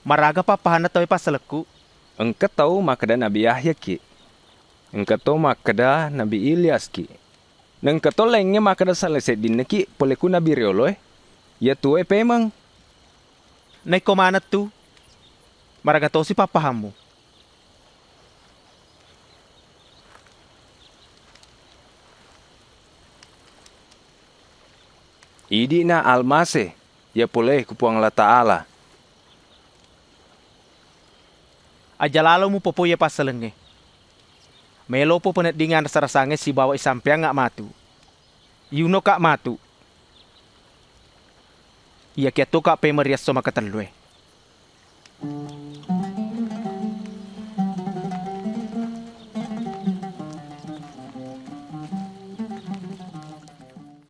Maraga papahan na tayo pasalaku. Engkau tahu makada Nabi Yahya ki. Engkau tahu makada Nabi Ilyas ki. Engkau tahu lainnya makada Salesedin ki poleku Nabi Riolo ya tuwe pemang. Nay kumanat tu. Maraga to si papahamu. Idi na almase ya pole kupuang la Ta'ala. Ajalalo mo po ya pasalenge. Melo po panat dengan sarasange si bawa isampiang nga matu. Yuno ka matu. Iya kia to ka pe merias so makatalwe.